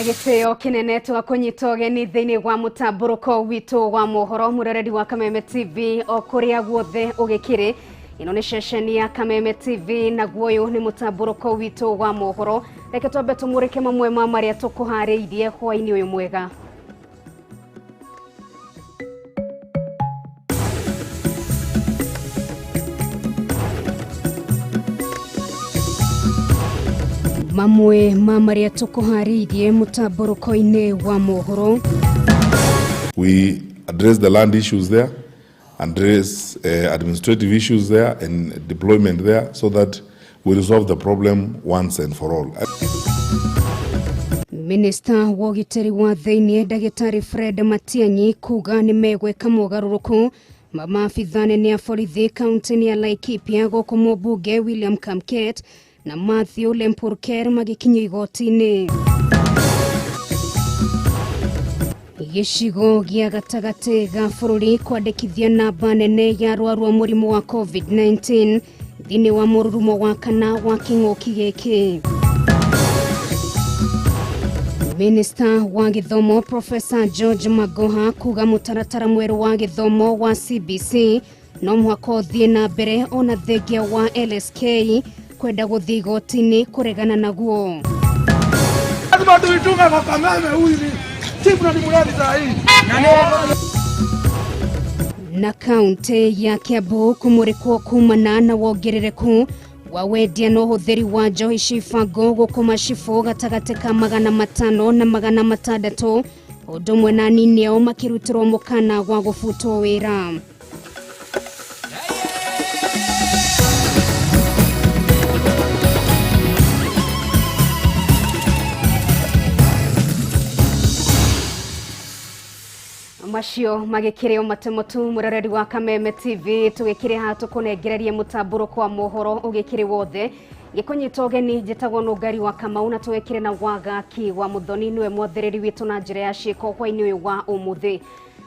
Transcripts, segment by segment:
Nagiteo kinene twakunyita ugeni thiini wa mutamburuko witu wa mohoro mureredi wa Kameme TV okuria guothe ugikiri. Ino ni ceceni ya Kameme TV na guoyo ni mutamburuko witu wa mohoro. Reke twambe tumurike mamwe ma maria tukuhariirie hwaini uyu mwega. Mamwe ma maria tukuhariirie mutamburuko-ini wa mohoro. We address the land issues there, address administrative issues there and deployment there so that we resolve the problem once and for all. Minister wa ugiteri wa thiini Dagitari Fred Matiang'i kuga ni megweka mogaruruku maafithane ni a borithi kaunti ya Laikipia goko mubunge William Kamket na Matthew Lempurker magikinya igoti-ini. Gicigo gia gatagati ga bururi kwandikithia namba nene ya arwaru a murimu wa COVID-19 thiini wa mururumo wa kana wa king'uki giki. Minister wa githomo Professor George Magoha kuga mutaratara mweru wa githomo wa CBC no muhaka uthie na mbere ona thengia wa LSK kwenda guthii igoti-ini kuregana naguo. Lazima tuitunge kwa Kameme huyu timu na dimulani saa hii. Na kaunti ya Kiambu kumurikwo kumana na wongerereku wa wendia no huthiri wa njohi cibango gukuma cibu gatagati ka 500 na 600 undumwe na anini ao makirutirwo mukana wa gubutwo wira. Macio magikire matemotu mureredi wa Kameme TV tugikire hatu kunegererie mutamburuko wa mohoro ugikire wothe gikunyita ugeni njitagwo Nungari wa Kamau na tuwekire na wagaki wa muthoni niwe mothereri witu na njira ya ciiko hwaini uyu wa umuthi.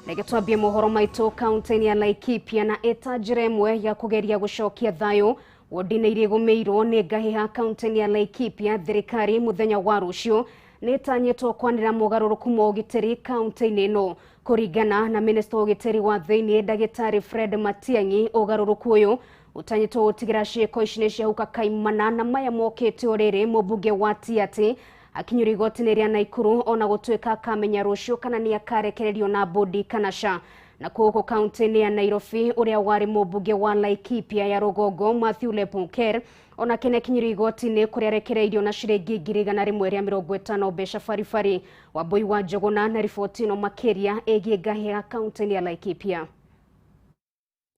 Reke twambie mohoro maitu kaunti ya Laikipia na etajire imwe ya kugeria gucokia thayo wodine iria gumeirwo ni ngahiha kaunti ya Laikipia. Thirikari muthenya wa rucio nitanyitwo kwanira mogaruruku mo ugiteri kaunti-ini ino. Kuringana na minister wa ugiteri wa thiini Dagitari Fred Matiang'i ugaruruku uyu utanyitwo gutigira ciiko ici ni ciahuka kaimana na maya mokite oriri mubunge wa Tiati akinyura igoti-ini ria Naikuru ona gutwika kamenya rucio kana ni akarekererio na bodi kana sha. Na kuko kaunti-ini ya Nairobi uria wari mubunge wa Laikipia ya Rugongo Matthew Lempurker ona kene kinyura igoti-ini kuria rekereirio na ciringi 150 mbeca baribari. Wambui wa Njogona na riboti ino makiria egie ngahiha kaunti-ini ya Laikipia.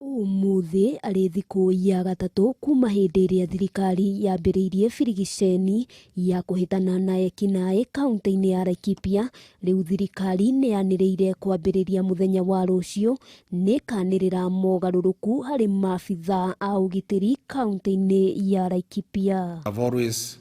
Umuthi ari thiku ya gatatu kuma hindi iria thirikari yambiriirie birigiceni ya kuhitana na ekinae kaunti-ini ya Laikipia. Riu thirikari neaniriire kwambiriria muthenya wa rucio nikanirira mogaruruku hari maafitha a ugiteri kaunti-ini ya Laikipia. I've always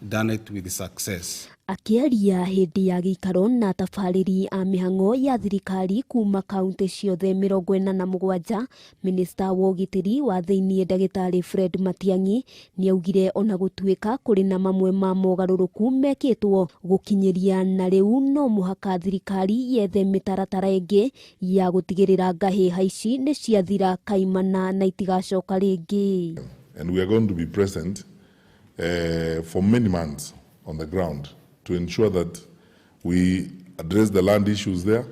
done it with success. Akiaria hindi ya gikaro na tabariri a mihango ya thirikari kuma kaunti ciothe 47, minister wa ugiteri wa thiini Dagitari Fred Matiang'i niaugire ona gutwika kuri na mamwe ma mogaruruku mekitwo gukinyiria na riu no muhaka thirikari yethe mitaratara ingi ya gutigirira ngahiha ici ni ciathira kaimana na itigacoka ringi. And we are going to be present for many months on the ground to ensure that we address the land issues there,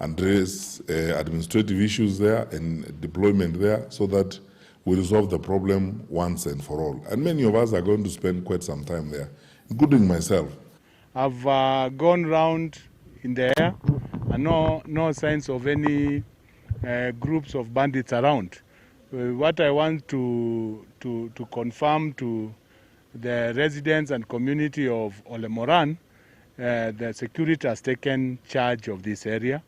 address administrative issues there and deployment there so that we resolve the problem once and for all. And many of us are going to spend quite some time there, including myself. I've gone round in the air and no signs of any groups of bandits around. What I want to confirm to the residents and community of Olemoran, the security has taken charge of this area.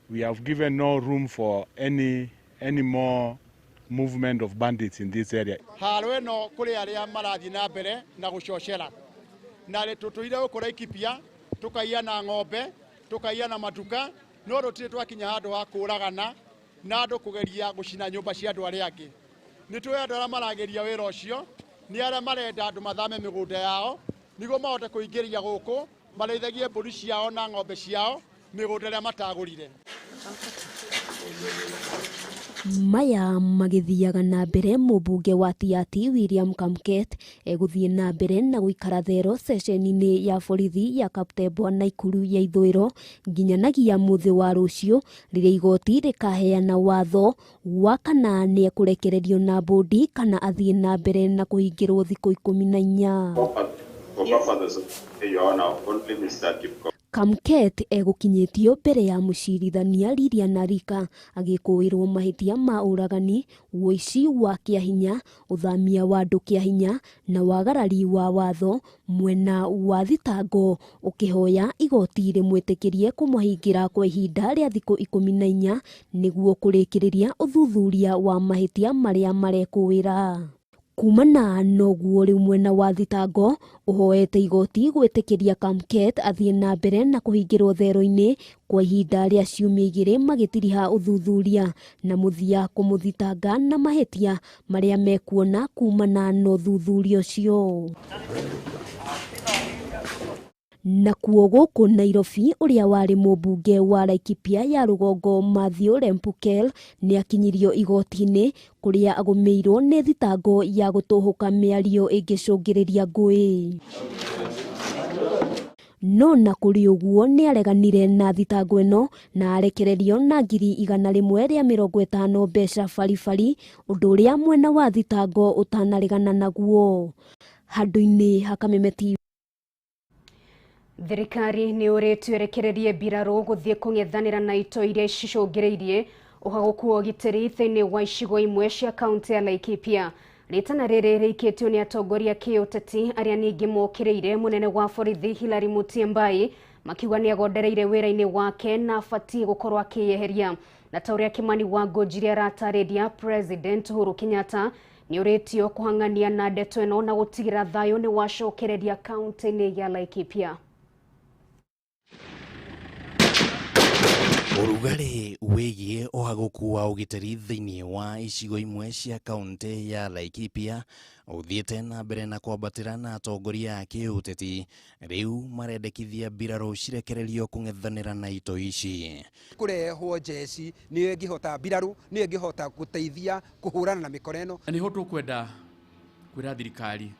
We have given no room for any more movement of bandits in this area. Halwe no kuri aria marathi na mbere na gucochera. Na ri tutuire ukura Laikipia, tukaiya na ng'ombe, tukaiya na matuka, no rutire twakinya handu ha kuragana na andu kugeria gucina nyumba cia andu aria angi. Ni tuwe andu aria marageria wira ucio ni aria marenda andu mathame migunda yao nigo mahote kuingiria guku marĩithagie mbũri ciao na ng'ombe ciao mĩgũnda ĩrĩa matagũrire. Maya magithiaga na mbere mũmbunge wa Tiati William Kamket egũthiĩ na mbere na gũikara thero ceceni-inĩ ya borithi ya Kaptembwa Naikuru ya ithũĩro nginyanagia mũthĩ wa rũciũ rĩrĩa igoti rĩkaheana watho wa kana nĩ ekũrekererio na mbũndi kana athiĩ na mbere na kũhingĩrwo thikũ 14. Kamket egũkinyĩtio mbere ya mũcirithania Lilian Arika agĩkũĩrwo mahĩtia ma ũragani, ũici wa kĩahinya, ũthamia wa andũ kĩahinya na wagarari wa watho mwena wa thitango, ũkĩhoya igoti rĩmwĩtĩkĩrie kũmũhingĩra kwa ihinda rĩa thikũ 14 nĩguo kũrĩkĩrĩria ũthuthuria wa mahĩtia marĩa marekũĩra. Kumana noguo rĩu mwena wa thitango ũhoete igoti gwĩtĩkĩria Kamket athiĩ na mbere na kũhingĩrwo thero-inĩ kwa ihinda rĩa ciumia 2 magĩtiriha ũthuthuria na mũthia kũmũthitanga na mahĩtia marĩa mekuona kumana na ũthuthuria ũcio. Nakuo gũkũ Nairobi ũrĩa warĩ mũmbunge wa Laikipia ya rũgongo Matthew Lempukel nĩ akinyirio igoti-inĩ kũrĩa agũmĩirwo nĩ thitango ya gũtũhũka mĩario ĩngĩcũngĩrĩria ngũĩ. No na kũrĩ ũguo nĩ areganire na thitango ĩno na arekererio na $150 mbeca baribari, ũndũ ũrĩa mwena wa thitango ũtanaregana naguo. Handũ-inĩ ha Kameme TV. Thirikari nĩ ũrĩtio ĩrekererie mbirarũ gũthiĩ kũng'ethanĩra na ito iria cicũngĩrĩirie ũhagũku wa ũgitĩri thĩinĩ wa icigo imwe cia kaunti ya Laikipia. Rĩtana rĩrĩ rĩikĩtio nĩ atongoria kĩũteti arĩa ningĩ mokĩrĩire mũnene wa borithi Hilary Mutyambai makiuga nĩ agondereire wĩra-inĩ wake na abatie gũkorwo akĩyeheria. Na ta ũrĩa Kimani Wangũnjiri aratarĩria, President Uhuru Kenyatta nĩ ũrĩtio kũhang'ania na ndeto ĩno na gũtigĩra thayũ nĩ wacokereria kaunti-inĩ ya Laikipia. Ũrugarĩ wĩgiĩ ũhagũku wa ũgitĩri thĩinĩ wa icigo imwe cia kaunti ya Laikipia ũthiĩte na mbere na kwambatĩra na atongoria a kĩũteti rĩu marendekithia mbirarũ cirekererio kũng'ethanĩra na ito ici. Kũrehwo njeci nĩ ĩngĩhota mbirarũ nĩ ĩngĩhota gũteithia kũhũrana na mĩkora ĩno. Nĩ ho tũkwenda kwĩra thirikari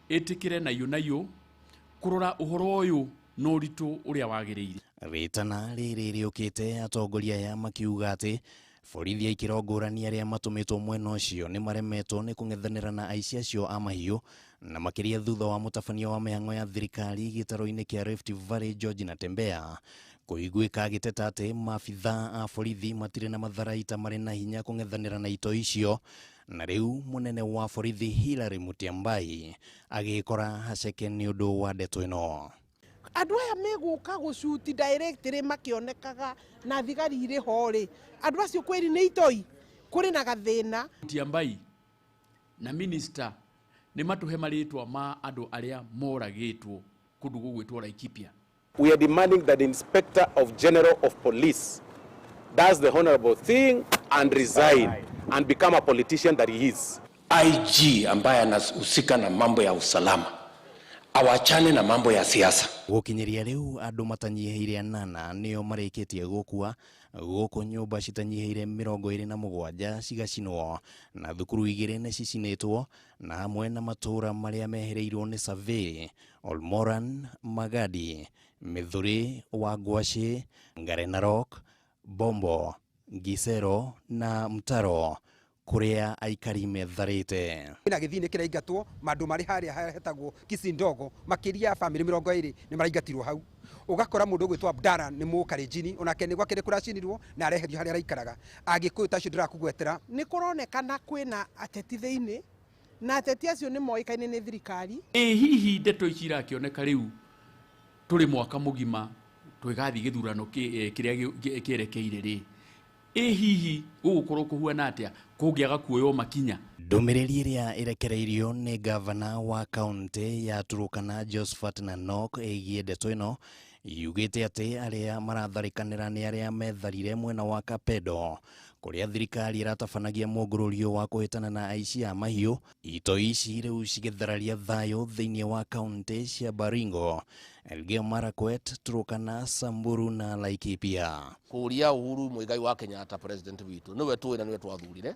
ĩtĩkĩre nayo kũrora ũhoro ũyũ na ũritũ ũrĩa wagĩrĩire. Rĩtana rĩrĩ rĩũkĩte atongoria aya makiuga atĩ borithi aikĩro ngũrani arĩa matũmĩtwo mwena ũcio nĩ maremetwo nĩ kũng'ethanĩra na aici acio a mahiũ na makĩria thutha wa mũtabanio wa mĩhang'o ya thirikari gĩtaro-inĩ kĩa Rift Valley George Natembeya kũiguĩka agĩteta atĩ maabitha a borithi matirĩ na matharaita marĩ na hinya kũng'ethanĩra na ito icio, na rĩu mũnene wa borithi Hilary Mutyambai agĩkora haceke nĩ ũndũ wa ndeto ĩno. Andũ aya megũka gũcuti directly makĩonekaga na thigari irĩ horĩ. Andũ acio kweri nĩ itoi kũrĩ na gathĩna. Mutyambai na minister nĩ matũhe marĩtwa ma andũ arĩa moragĩtwo kũndũ gũgwĩtwo Laikipia. We are demanding that the Inspector of General of Police does the honorable thing and resign and become a politician that he is. IG ambaye anahusika na mambo ya usalama awachane na mambo ya siasa. Gũkinyĩria rĩu andũ matanyihĩire 8 nĩo marĩkĩtie gũkua gũkũ nyũmba citanyihĩire 27 cigacinwo na thukuru 2 nĩ cicinĩtwo na hamwe na matũra marĩa mehereirwo nĩ survey Olmoran, Magadi, Mithuri, Wangwashi, Ngarenarok, Bombo, Gisero na Mtaro kũrĩa aikari metharĩte. Ina gĩthini kĩraingatwo mandũ marĩ harĩa hetagwo Kisindogo makĩria family 20 nĩ maraingatirwo hau. Ugakora mũndũ gwĩtwo Abdara nĩ mũkarenjini onake nĩ gwakĩrĩ kũracinirwo na areherio harĩa araikaraga. Angĩkũyũ tacio ndĩrakũgwetera. Nĩ kũronekana kwĩna ateti thĩinĩ na ateti acio nĩ moĩkaine nĩ thirikari. Hihi ndeto ici irakĩoneka rĩu tũrĩ mwaka mũgima twĩgathiĩ gĩthurano kĩrĩa kĩerekeire rĩ. Hihi gũgũkorwo kũhuana atĩa kũngĩaga kuoywo makinya. Ndũmĩrĩri ĩrĩa ĩrekereirio nĩ gavana wa kaunti ya Turukana Josephat Nanok ĩgiĩ ndeto ĩno yugĩte atĩ arĩa maratharĩkanĩra nĩ arĩa metharire mwena wa Kapedo kuria thirikari iratabanagia mwongorerio wa kuhitana na aici a mahiũ. Itoi ici riu cigithararia thayo thiini wa kaunti cia Baringo, Elgeyo Marakwet, Turkana, Samburu na Laikipia. Kuria Uhuru Muigai wa Kenyatta president witu niwe tuwe na niwe twathurire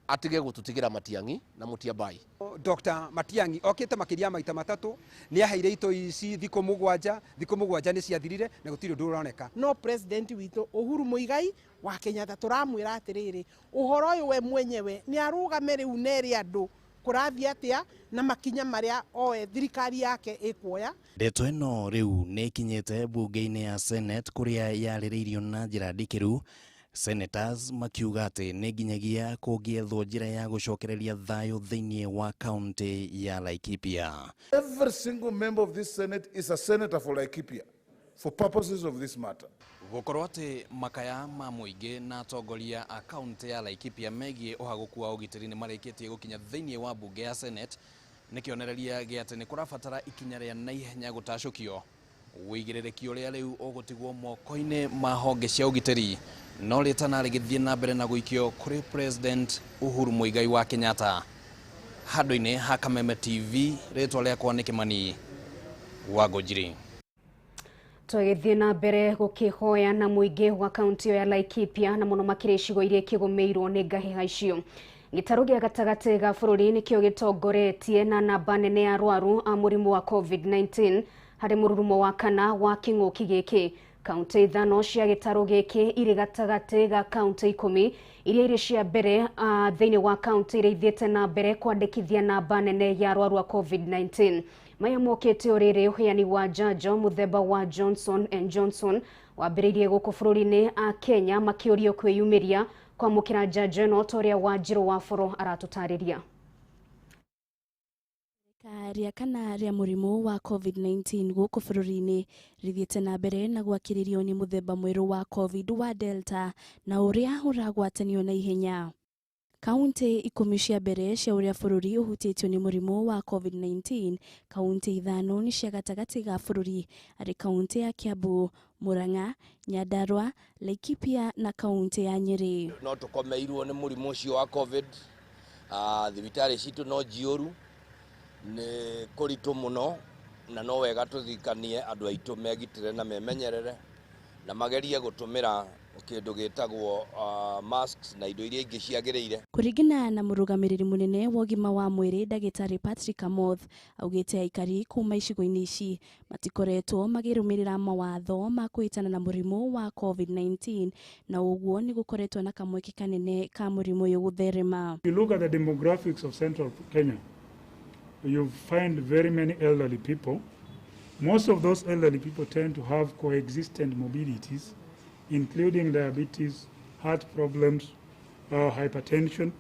atige gututigira Matiang'i na Mutiabai. Dr. Matiang'i okite makiria maita matatu ni aheire itoi ici thikũ mũgwanja ni ciathirire na gutiri nduroneka. No president witu Uhuru Muigai wa Kenyatta turamwira atiriri uhoro uyu we mwenyewe ni arugame riu neri andu kurathia atia na makinya maria oe thirikari yake ikuoya. Ndeto ĩno riu nĩ ikinyĩte bunge-inĩ ya Senate kuria yarĩrĩirio na njĩra ndikiru. Senators makiuga atĩ nĩ nginyagia kũngĩethwo njĩra ya gũcokereria thayo thĩinĩ wa kaunti ya Laikipia. Every single member of this Senate is a senator for Laikipia for purposes of this matter. Gũkorwo atĩ makaya ma mũingĩ na atongoria a kaunti ya Laikipia megiĩ ũhagũku wa ũgitĩri nĩ marĩkĩtie gũkinya thĩinĩ wa bunge ya Senate nĩ kĩonereria gĩa atĩ nĩ kũrabatara ikinya rĩa naihenya gũtacũkio. Wĩigĩrĩrĩki ũrĩa rĩu ũgũtigwo moko-inĩ ma honge cia ũgitĩri no rĩtana rĩgĩthiĩ na mbere na gũikio kũrĩ President Uhuru Muigai wa Kenyatta. Handũ-inĩ ha Kameme TV, rĩtwa rĩakwa nĩ Kĩmani wa Ngũnjiri. Tũgĩthiĩ na mbere gũkĩhoya na mũingĩ wa kaunti ya Laikipia na mũno makĩria icigo iria ikĩgũmĩirwo nĩ ngahĩha icio. Gĩtarũ gĩa gatagatĩ ga bũrũri nĩkĩo gĩtongoretie na namba nene ya arwaru a mũrimũ wa COVID-19 harĩ mũrurumo wa kana wa kĩng'ũki gĩkĩ. Kaunti ithano cia gĩtarũ gĩkĩ irĩ gatagatĩ ga kaunti 10 iria irĩ cia mbere thĩinĩ wa kaunti iria ithiĩte na mbere kwandĩkithia namba nene ya arwaru a COVID-19. Maya mokĩte ũrĩrĩ ũheani wa njanjo mũthemba wa Johnson & Johnson wambĩrĩirie gũkũ bũrũri-inĩ a Kenya makĩũrio kwĩyumĩria kwamũkĩra njanjo ĩno ta ũrĩa Wanjirũ wa Boro aratũtarĩria. Rĩa kana rĩa mũrimũ wa COVID-19 gũkũ bũrũri-inĩ rĩthiĩte na mbere na gwakĩrĩrio nĩ mũthemba mwerũ wa COVID wa Delta na ũrĩa ũragwatanio na ihenya. Kaunti 10 cia mbere cia ũrĩa bũrũri ũhutĩtio nĩ mũrimũ wa COVID-19, kaunti ithano nĩ cia gatagatĩ ga bũrũri arĩ kaunti ya Kiambu, Murang'a, Nyandarua, Laikipia na kaunti ya Nyeri. No tũkomeirwo nĩ mũrimũ ũcio wa COVID, thibitarĩ citũ no njioru nĩ kũritũ mũno na no wega tũthikanie andũ aitũ megitĩre na memenyerere na magerie gũtũmĩra kĩndũ gĩtagwo masks na indo iria ingĩ ciagĩrĩire. Kũringana na mũrũgamĩrĩri mũnene wa ũgima wa mwĩrĩ ndagĩtarĩ Patrick Kamau augĩte aikari kuma icigo-inĩ ici matikoretwo magĩrũmĩrĩra mawatho ma kũhitana na mũrimũ wa COVID-19 na ũguo nĩ gũkoretwo na kamweke kanene ka mũrimũ ũyũ gũtherema. You look at the demographics of Central Kenya, you find very many elderly people. Most of those elderly people tend to have coexistent mobilities, including diabetes, heart problems, hypertension,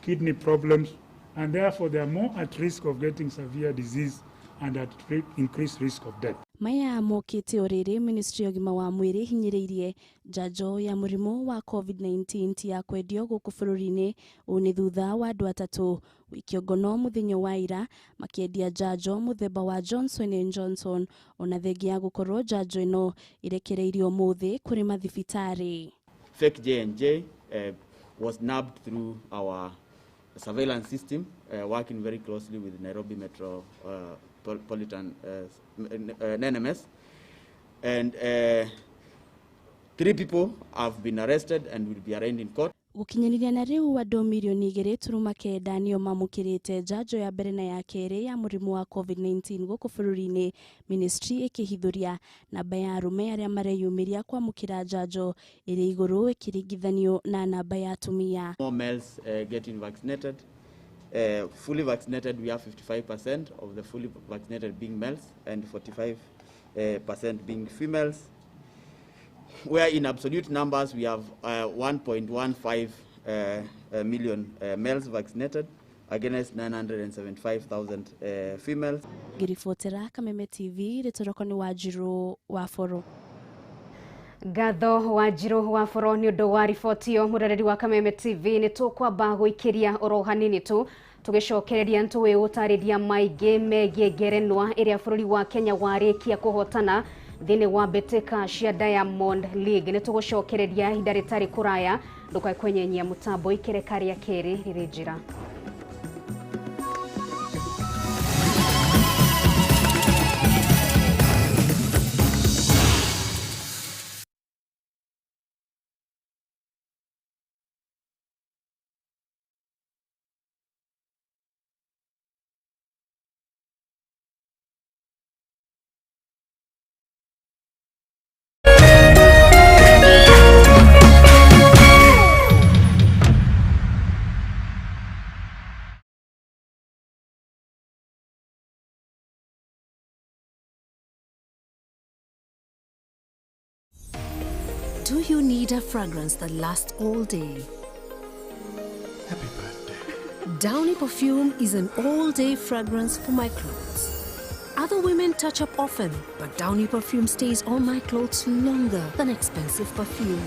kidney problems, and therefore they are more at risk of getting severe disease and at increased risk of death. Maya mokĩte ũrĩrĩ Ministry ya ũgima wa mwĩrĩ hinyĩrĩirie njanjo ya mũrimũ wa COVID-19 ti ya kwendio gũkũ bũrũri-inĩ ũnĩ thutha wa andũ atatũ wikio ngono mũthenya wa ira makĩendia njanjo mũthemba wa Johnson & Johnson ona thengia gũkorwo njanjo ĩno irekereirio mũthĩ kũrĩ mathibitarĩ. Fake J&J was nabbed through our surveillance system, working very closely with Nairobi Metropolitan NMS, and 3 people have been arrested and will be arraigned in court. Gũkinyĩria na rĩu andũ milioni 2.9 nĩo mamũkĩrĩte njanjo ya mbere na ya kerĩ ya mũrimũ wa COVID-19 gũkũ bũrũri-inĩ, ministry ĩkĩhithũria namba ya arũme arĩa mareyumĩria kwamũkĩra njanjo ĩrĩ igũrũ ĩkĩringithanio na namba ya atumia. More males getting vaccinated. Fully vaccinated, we have 55% of the fully vaccinated being males and 45% being females. Where in absolute numbers we have 1.15 million males vaccinated against 975,000 females. Ngiribotera Kameme TV, rĩtoroko nĩ Wanjirũ wa Boro. Ngatho Wanjirũ wa Boro nĩ ũndũ wa riboti ĩyo. Mũroreri wa Kameme TV nĩ tũkwamba gũikĩria oro hanini tu tũgĩcokereria ntũĩ ũtarĩria maingĩ megiĩ ngerenwa ĩrĩa bũrũri wa Kenya warĩkia kũhotana thini wa beteka cia Diamond League ni tugucokereria idaritari kuraya ndukai kwenyenyia mutambo ikerekaria keri ririjira. Do you need a fragrance that lasts all day? Happy birthday. Downy perfume is an all-day fragrance for my clothes. Other women touch up often, but Downy perfume stays on my clothes longer than expensive perfume.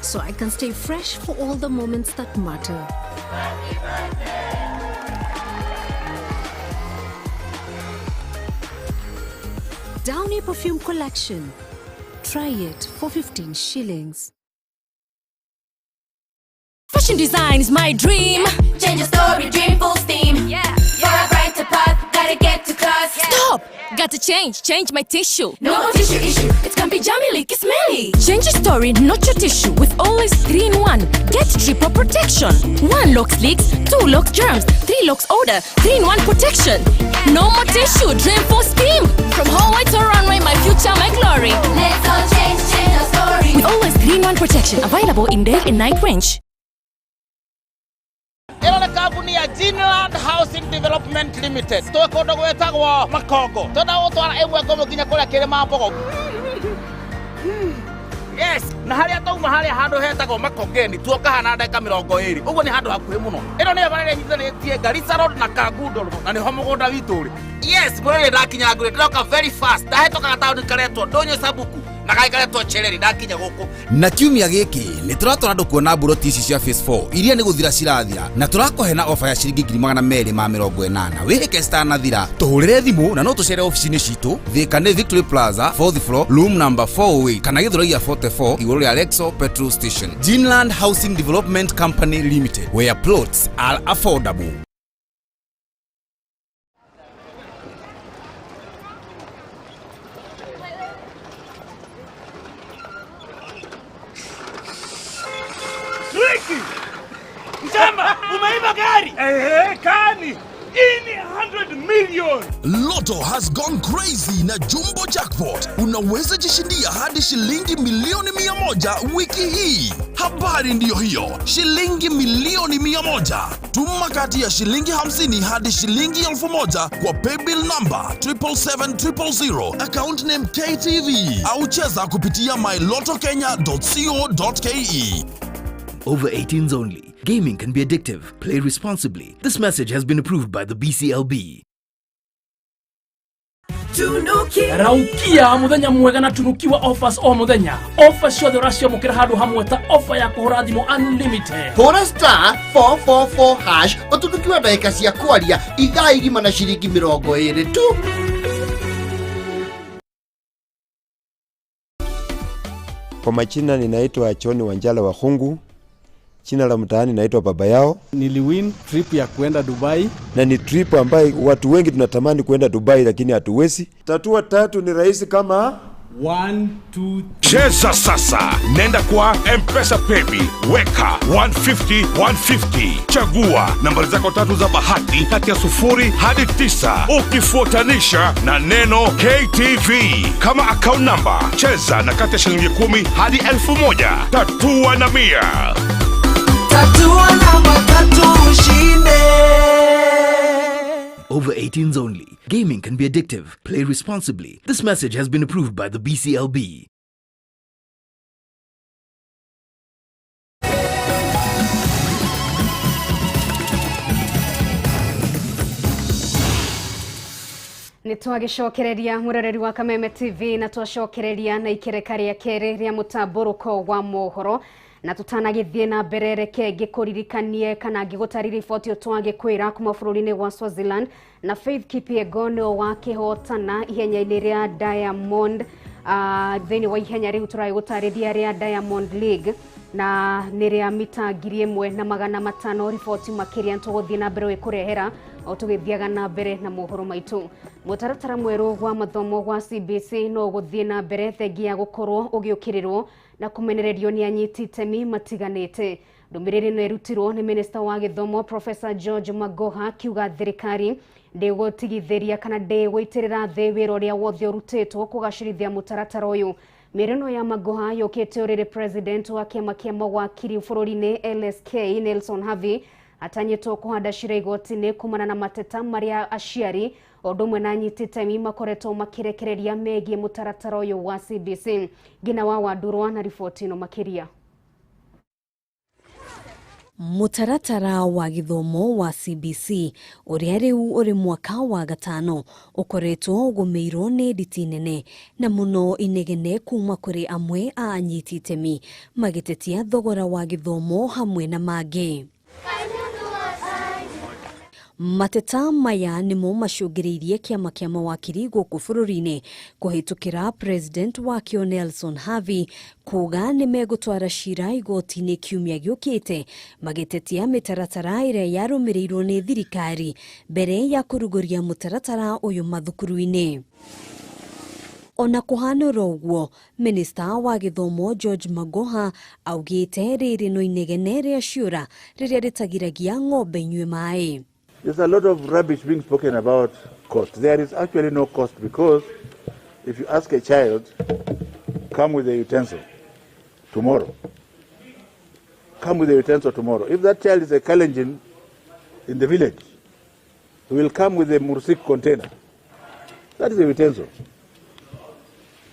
So I can stay fresh for all the moments that matter. Happy birthday. Downy Perfume Collection. Try it for 15 shillings. Fashion design is my dream. Change your story, dream full steam. Yeah. For a brighter path, gotta get to class. Stop! Got to change my tissue. No more tissue issue, it can be jammy, leaky, smelly. Change your story, not your tissue. With always 3-in-1. Get triple protection. 1 locks leaks, 2 locks germs, 3 locks odor, 3-in-1 protection. No more tissue, dream full steam. From hallway to runway, my future, my glory. Let's all change our story. With always 3-in-1 protection, available in day and night range. Ela na kampuni ya Greenland Housing Development Limited. Tuwe kondo gwetagwo Makongo. Tonda gutwara emwe ngomo nginya kuria kirima mbogo. Yes, na haria tauma haria handu hetagwo Makongeni tuoka hana ndeka 20. Uguo ni handu hakuhi muno. Ino ni barere nyithanetie Garissa Road na Kagundo Road. Na ni ho mugunda witu ri. Yes, bwere ndakinya ngure ndoka very fast. Ndahetoka tauni karetwo ndonyo sabuku. Na kaikaretwo chereri ndakinya guku. Na kiumia giki ni turatwara andu kuona buroti ici cia phase 4 iria ni guthira cirathira na turakohe na offer ya ciringi 280 wihike stanathira tuhurire thimu na no tucere office-ini citu Thika ni Victory Plaza 4th floor room number 408 kana Githuraia 44 iguru ya Lexo petrol station. Greenland Housing Development Company Limited, where plots are affordable. Mjamba, umeiba gari? Kani. Ini 100 million. Lotto has gone crazy na Jumbo Jackpot. Unaweza jishindia hadi shilingi milioni 100 wiki hii. Habari ndiyo hiyo, shilingi milioni 100. Tuma kati ya shilingi 50 hadi shilingi 1000 kwa paybill number 77700, account name KTV, au cheza kupitia mylottokenya.co.ke. Over 18s only. Gaming can be addictive. Play responsibly. This message has been approved by the BCLB. Raukia muthenya mwega na tunukiwa offers o muthenya. Offers ciothe uracio mukira handu hamwe ta offer ya kuhura thimu unlimited. Hura star 444 hash utunukiwa dakika cia kwaria ithaa igima na shilingi 20 tu. Kwa majina ninaitwa Choni Wanjala wa Hungu. Jina la mtaani naitwa baba yao. Niliwin trip ya kuenda Dubai. Na ni trip ambayo watu wengi tunatamani kuenda Dubai lakini hatuwezi. Tatua tatu ni rahisi kama 1, 2, 3. Cheza sasa. Nenda kwa M-Pesa Baby. Weka 150. Chagua nambari zako tatu za bahati kati ya 0 hadi 9. Ukifuatanisha na neno KTV kama account number. Cheza na kati ya shilingi 10 hadi 1000. Tatua na 100. Tatua namba tatu ushinde. Over 18s only. Gaming can be addictive. Play responsibly. This message has been approved by the BCLB. Nitwagicokereria muroreri wa Kameme TV na twacokereria na ikerekaria keri ria mutaburuko wa mohoro na tutanagithie na mbere reke ngikuririkanie kana ngigutarira riboti twagikwira kuma bururi-ini wa Swaziland na Faith Kipyegon wa kihotana ihenya-ini ria Diamond thini wa ihenya riu turagutariria ria Diamond League na niria mita 1,500 riboti makiria ntuguthie na mbere kurehera o tugithiaga na mbere na mohoro maitu. Mutaratara mweru wa mathomo wa CBC no guthie na mbere thengia gukorwo ugiukirirwo na kumenererio ni anyiti itemi matiganite. Ndumiriri no irutirwo ni Minister wa Githomo Professor George Magoha kiuga thirikari ndigutigithiria kana ndigwitirira thi wira uria wothe urutitwo kugacirithia mutaratara uyu. Mirino ya Magoha yokete urire president wa kiama kia mawakiri bururi-ini LSK Nelson Havi atanyitwo kuhanda cira igoti-ini kumana na mateta maria aciari odumwe na anyiti itemi makoretwo makirekereria megie mutaratara uyu wa CBC. Gina wa Wadurwa na riboti ino makiria. Mutaratara wa githomo wa CBC uria riu uri mwaka wa gatano ukoretwo ugumirwo ni nditi nene na muno inegene kuma kuri amwe a anyiti itemi magitetia thogora wa githomo hamwe na mangi. Mateta maya nimo macungiriirie kiama kia mawakiri guku bururi-ini kuhitukira president wa kio Nelson Havi kuga ni megutwara cira igoti-ini kiumia giukite magitetia mitaratara iria yarumirirwo ni thirikari mbere ya kuruguria mutaratara uyu mathukuru-ini. Ona kuhanura uguo, Minister wa Githomo George Magoha augite riri no inegene ria ciura riria ritagiragia ng'ombe inywe mai. There's a lot of rubbish being spoken about cost. There is actually no cost because if you ask a child, come with a utensil tomorrow. Come with a utensil tomorrow. If that child is a Kalenjin in the village, he will come with a mursik container. That is a utensil.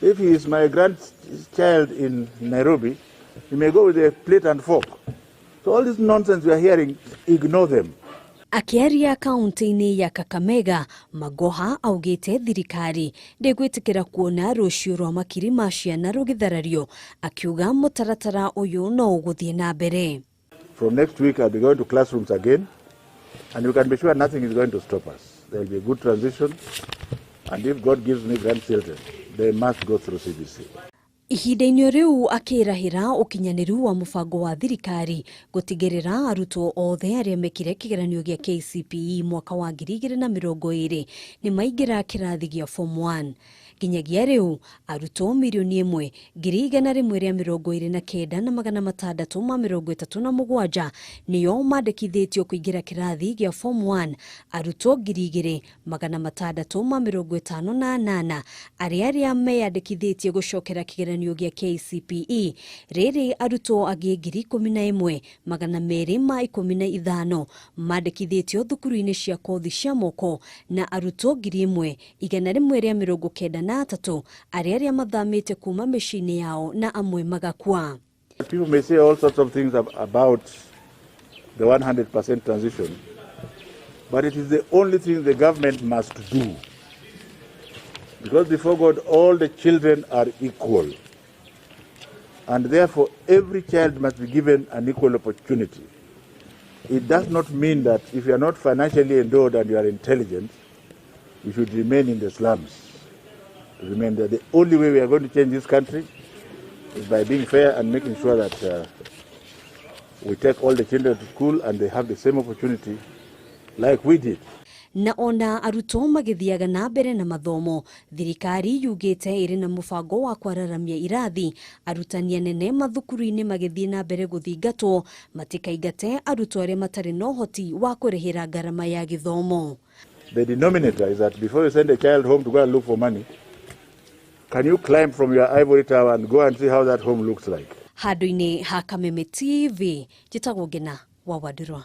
If he is my grandchild in Nairobi, he may go with a plate and fork. So all this nonsense we are hearing, ignore them. Akiaria kaunti-ini ya Kakamega, Magoha augite thirikari ndigwitikira kuona rucio rwa makiri ma ciana rugitharario akiuga mutaratara uyu no uguthie na mbere. From next week I'll be going to classrooms again and you can be sure nothing is going to stop us. There will be a good transition and if God gives me grandchildren, they must go through CBC. Ihinda-ini riu akirahira ukinyaniru wa mubango wa thirikari gutigirira arutwo othe aria mekire kigeranio gia KCPE mwaka wa 2020 ni maingira kirathi gia form 1. Ginyagia riu arutwo 1,129,637 niyo mandikithitio kuingira kirathi gia form 1. Arutwo 2,658 aria meyandikithitio gucokera kigeranio gia KCPE. Riri arutwo agi 11,215 mandikithitio thukuru-ini cia kothi cia moko na arutwo 1,193 aria mathamite kuma micini yao na amwe magakua. People may say all sorts of things about the 100% transition, but it is the only thing the government must do. Because before God, all the children are equal. And therefore, every child must be given an equal opportunity. It does not mean that if you are not financially endowed and you are intelligent, you should remain in the slums. Remember, the only way we are going to change this country is by being fair and making sure that we take all the children to school and they have the same opportunity like we did. Na ona arutwo magithiaga na mbere na mathomo, thirikari yugite iri na mubango wa kwararamia irathi, arutani anene mathukuru-ini magithie na mbere guthingatwo matikaingate arutwo aria matari na uhoti wa kurihira garama ya githomo. The denominator is that before you send a child home to go and look for money, can you climb from your ivory tower and go and see how that home looks like? Handu-ini ha Kameme TV, jitagwo Gina wa Wadurwa.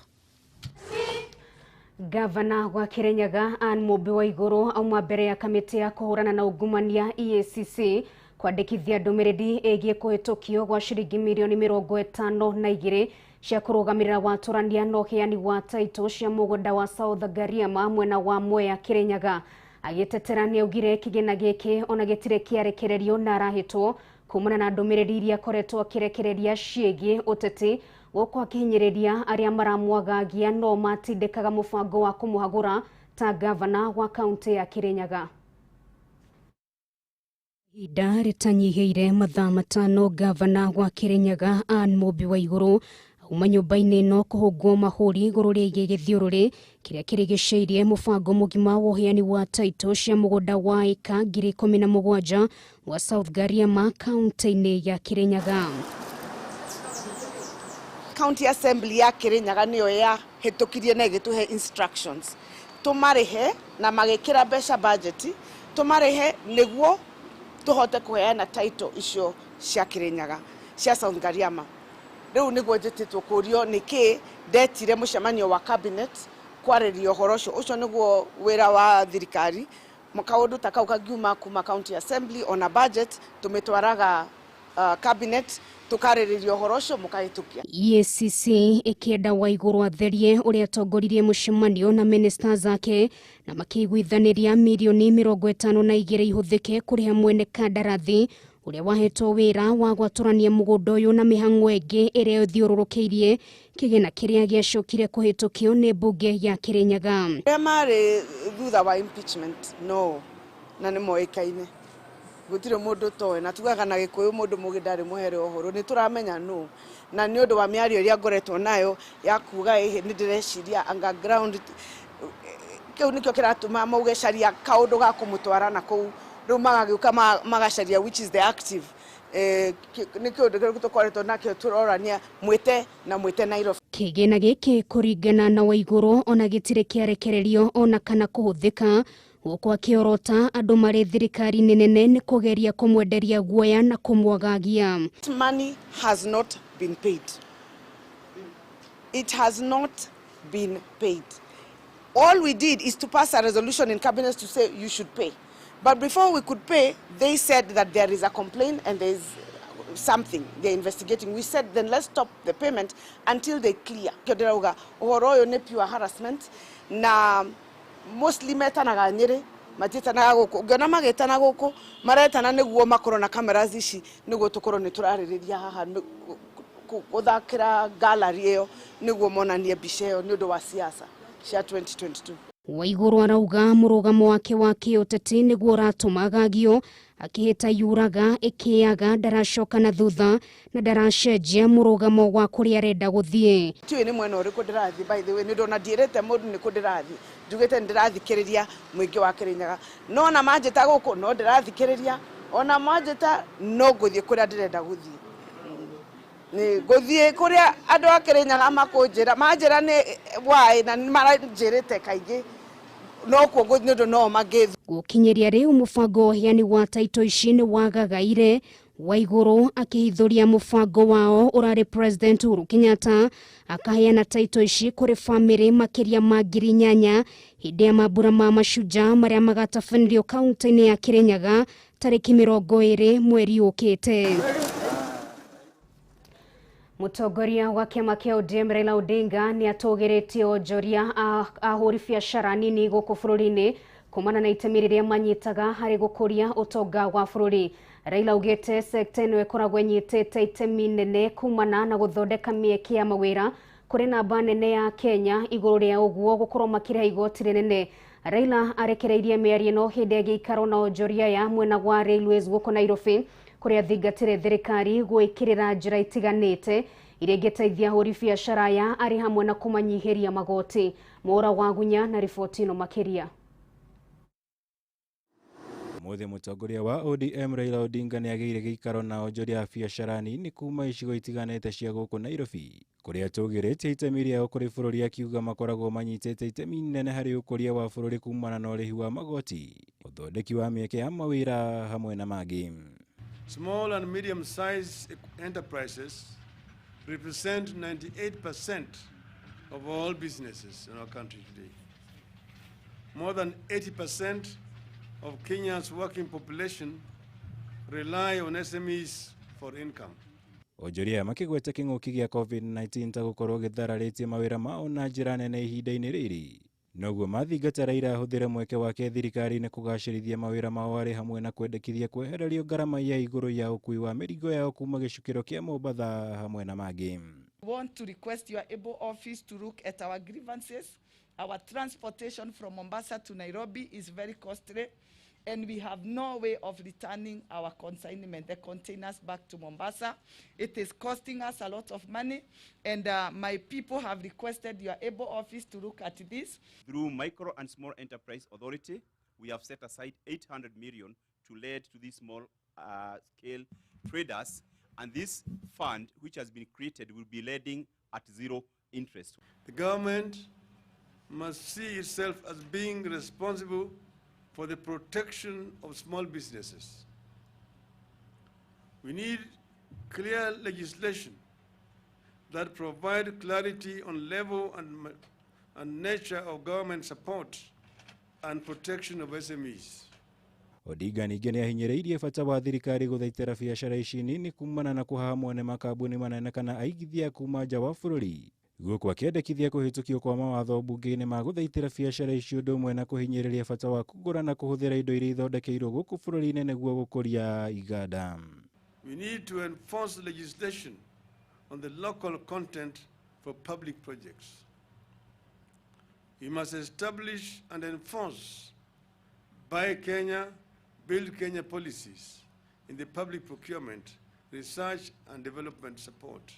Gavana wa Kirinyaga Anne Mumbi wa Iguru auma mbere ya kamiti ya kuhurana na ungumania EACC kwandikithia ndumiriri igie kuhitukio gwa ciringi milioni 52 cia kurugamirira waturania no heani wa taito cia mugunda wa South Gariama mwena wa Mwea Kirinyaga. Agiteterania ugire kigina giki ona gitire kiarekererio na arahitwo kumana na ndumiriri iria koretwo akirekereria ciĩgiĩ ũteti gũkũ akihinyĩrĩria arĩa maramwagagia no matindĩkaga mũbango wa kũmũhagũra ta gavana wa kaunti ya Kirinyaga. Ihinda rĩtanyihĩire mathaa matano gavana wa Kirinyaga Anne Mũmbi wa igũrũ auma nyũmba-inĩ ĩno kũhũngwo mahũri igũrũ rĩgiĩ gĩthiũrũrĩ kĩrĩa kĩrĩgĩcĩirie mũbango mũgima wa ũheani wa taitũ cia mũgũnda wa ĩka 17,000 wa South Gariama kaunti-inĩ ya Kirinyaga. County Assembly ya Kirinyaga niyo yahĩtũkirie na ĩgĩtũhe instructions tũmarĩhe na magĩkĩra mbeca budget tũmarĩhe nĩguo tũhote kũheana taitũ icio cia Kirinyaga cia South Gariama. Rĩu nĩguo njĩtĩtwo kũrio nĩkĩ ndetire mũcemanio wa cabinet kwarĩrio ũhoro ũcio. Ũcio nĩguo wĩra wa thirikari. Kaũndũ ta kau kangiuma kuma County Assembly ona budget tũmĩtwaraga cabinet tukarĩrĩrio ũhoro ũcio mũkahĩtũkia. EACC ĩkĩenda Waigũrũ atherie ũrĩa atongoririe mũcemanio na ministers ake na makĩiguithanĩria mirioni 52 ihũthĩke kũrĩha mwene kandarathi ũrĩa wahetwo wĩra wa gwatũrania mũgũnda ũyũ na mĩhang'o ĩngĩ ĩrĩa ĩthiũrũrũkĩirie kĩgĩna kĩrĩa gĩacokire kũhĩtũkio nĩ mbunge ya Kirinyaga. Arĩa marĩ thutha wa impeachment no na nĩ moĩkaine. Gũtirĩ mũndũ toĩ na tugaga na Gĩkũyũ mũndũ mũgĩ ndarĩ mũhere ũhoro nĩ tũramenya no na nĩ ũndũ wa mĩario ĩrĩa ngoretwo nayo ya kuga nĩ ndĩreciria underground kĩu nĩkĩo kĩratũma mauge caria kaũndũ ga kũmũtwara na kũu rĩu magagĩũka magacaria which is the active nĩ kĩũndũ tũkoretwo nakĩo tũrorania mwĩte Nairobi. Kĩgĩna gĩkĩ kũringana na Waigũrũ ona gĩtirĩ kĩarekererio ona kana kũhũthĩka gũkũ akĩorota andũ marĩ thirikari-inĩ nene nĩ kũgeria kũmwenderia guoya na kũmwagagia. Money has not been paid. It has not been paid. All we did is to pass a resolution in cabinet to say you should pay. But before we could pay, they said that there is a complaint and there is something they're investigating. We said then let's stop the payment until they clear. Uhoro ũyũ nĩ pure harassment na mostly metanaga Nyĩrĩ matitanaga gũkũ ngĩona magĩtana gũkũ maretana nĩguo makorwo na cameras ici nĩguo tũkorwo nĩ tũrarĩrĩria haha gũthakĩra gallery ĩyo nĩguo monanie mbica ĩyo nĩ ũndũ wa siasa cia 2022. Waigũrũ arauga mũrũgamo wake wa kĩũteti nĩguo ũratũma agagio akĩhĩta yuraga ĩkĩaga ndaracoka na thutha na ndaracenjia mũrũgamo wa kũrĩa arenda gũthiĩ. Tiũĩ nĩ mwena ũrĩkũ ndĩrathiĩ by the way nĩ ndona ndierĩte mũndũ nĩ kũ ndĩrathiĩ njugĩte nĩ ndĩrathikĩrĩria mũingĩ wa Kirinyaga no na manjĩta gũkũ no ndĩrathikĩrĩria ona manjĩta no ngũthiĩ kũrĩa ndĩrenda gũthiĩ. Nĩ ngũthiĩ kũrĩa andũ a Kirinyaga makũnjĩra manjĩra nĩ why na maranjĩrĩte kaingĩ no kuo nĩũndũ no magĩthu. Gũkinyĩria rĩu mũbango wa ũheani wa taitũ ici nĩ wagagaire Waigũrũ akĩhithũria mũbango wao ũrarĩ President Uhuru Kenyatta akaheana taitũ ici kũrĩ famĩlĩ makĩria ma 8,000 hĩndĩ ya mambura ma Mashujaa marĩa magatabanĩrio kaunti-inĩ ya Kirinyaga tarĩki 20 mweri ũkĩte. Mũtongoria wa kĩama kĩa ODM Raila Odinga nĩ atũgĩrĩtie onjoria ahũri biacara nini gũkũ bũrũri-inĩ kumana na itemi rĩrĩa manyitaga harĩ gũkũria ũtonga wa bũrũri. Raila augĩte sekta ĩno ĩkoragwo ĩnyitĩte itemi nene kumana na gũthondeka mĩeke ya mawĩra kũrĩ namba nene ya Kenya igũrũ rĩa ũguo gũkorwo makĩrĩha igoti rĩnene. Raila arekereirie mĩario ĩno hĩndĩ ya gĩikaro na onjoria ya mwena wa Railways gũkũ Nairobi kũrĩa thingatĩre thirikari gwĩkĩrĩra njĩra itiganĩte iria ingĩteithia ahũri biacara aya arĩ hamwe na kũmanyihĩria magoti. Mwaura wa Gunya na riboti ĩno makĩria. Mũthĩ mũtongoria wa ODM Raila Odinga nĩ agĩire gĩikaro na onjoria a biacara nini kuma icigo itiganĩte cia gũkũ Nairobi kũrĩa atũgĩrĩtie itemi rĩao kũrĩ bũrũri akiuga makoragwo manyitĩte itemi nene harĩ ũkũria wa bũrũri kumana na ũrĩhi wa magoti, ũthondeki wa mĩeke ya mawĩra hamwe na mangĩ. Small and medium-sized enterprises represent 98% of all businesses in our country today. More than 80% of Kenya's working population rely on SMEs for income. Onjoria makĩgweta kĩng'ũki gĩa COVID-19 ta gũkorwo gĩthararĩtie mawĩra mao na njĩra nene ihinda-inĩ rĩrĩ. noguo mathingata Raila ahũthĩre mweke wake thirikari-inĩ kũgacĩrithia mawĩra mao arĩ hamwe na kwendekithia kwehererio ngarama ya igũrũ ya ũkui wa mĩrigo yao kuma gĩcukĩro kĩa Mombasa hamwe na mangĩ. We want to request your able office to look at our grievances. Our transportation from Mombasa to Nairobi is very costly, and we have no way of returning our consignment, the containers, back to Mombasa. It is costing us a lot of money, and my people have requested your able office to look at this. Through Micro and Small Enterprise Authority, we have set aside 800 million to lead to these small scale traders, and this fund, which has been created, will be lending at zero interest. The government must see itself as being responsible for the protection of small businesses. We need clear legislation that provide clarity on level and nature of government support and protection of SMEs. Odinga ningĩ nĩ ahinyĩrĩirie bata wa thirikari gũthaitĩra biacara ici nini kumana na kũhahamwo nĩ makambuni manene kana aigithia kuma nja wa bũrũri. Gũkũ akĩendekithia kũhĩtũkio kwa mawatho mbunge-inĩ ma gũthaitĩra biacara ici ũndũ ũmwe na kũhinyĩrĩria bata wa kũgũra na kũhũthĩra indo iria ithondekeirwo gũkũ bũrũri-inĩ nĩguo gũkũria iganda. We need to enforce legislation on the local content for public projects. We must establish and enforce Buy Kenya, Build Kenya policies in the public procurement, research and development support.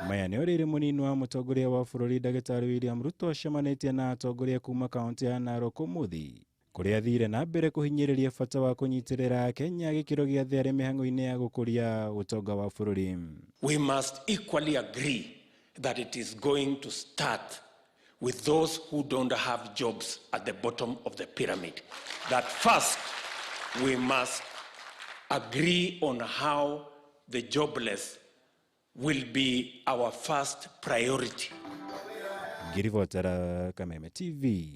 Maya nĩ orĩire mũnini wa mũtongoria wa bũrũri Ndagĩtarĩ William Ruto acemanĩtie na atongoria kuma kaunti ya Narok ũmũthĩ, kũrĩa athire na mbere kũhinyĩrĩria bata wa kũnyitĩrĩra Kenya gĩkĩro gĩa thĩ arĩ mĩhang'o-inĩ ya gũkũria ũtonga wa bũrũri. We must equally agree that it is going to start with those who don't have jobs at the bottom of the pyramid. That first, we must agree on how the jobless will be our first priority. Ngirivotera Kameme TV,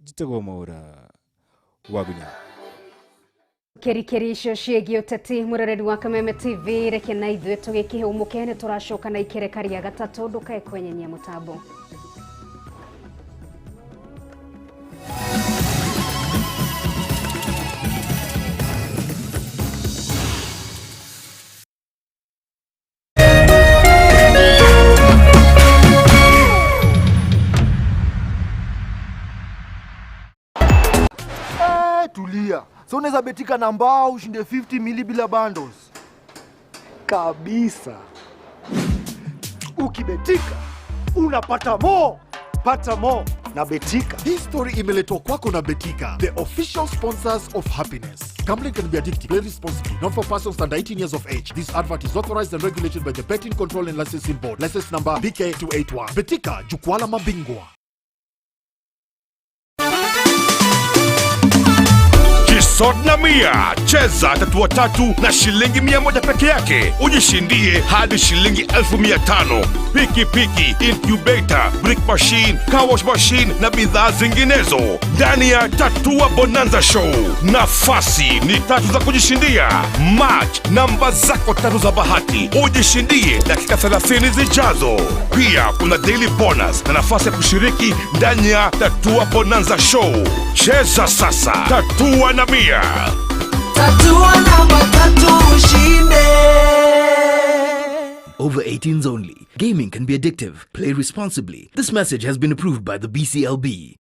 jitagwo Mwaura Wagunya. Keri icio ciĩgiĩ ũteti mũroreri wa Kameme TV, reke na ithuĩ tũgĩkĩhũmũke nĩ tũracoka na ikereka rĩa gatatũ, ndũkae kwenyenya mũtambo. Tulia. So unaweza betika na mbao ushinde 50 mili bila bundles. Kabisa. Ukibetika unapata more. Pata more na Betika. Hii story imeletwa kwako na Betika, the official sponsors of happiness. Gambling can be addictive. Play responsibly. Not for persons under 18 years of age. This advert is authorized and regulated by the Betting Control and Licensing Board. License number BK281. Betika, jukwaa la mabingwa. Sodna Mia, cheza tatua tatu na shilingi 100 peke yake. Ujishindie hadi shilingi 1500. Piki piki, incubator, brick machine, car wash machine na bidhaa zinginezo. Ndani ya Tatua Bonanza Show. Nafasi ni 3 za kujishindia. Match namba zako 3 za bahati. Ujishindie dakika 30 zijazo. Pia kuna daily bonus na nafasi ya kushiriki ndani ya Tatua Bonanza Show. Cheza sasa. Tatua na Mia. Tatua namba 3 ushinde. Over 18s only. Gaming can be addictive. Play responsibly. This message has been approved by the BCLB.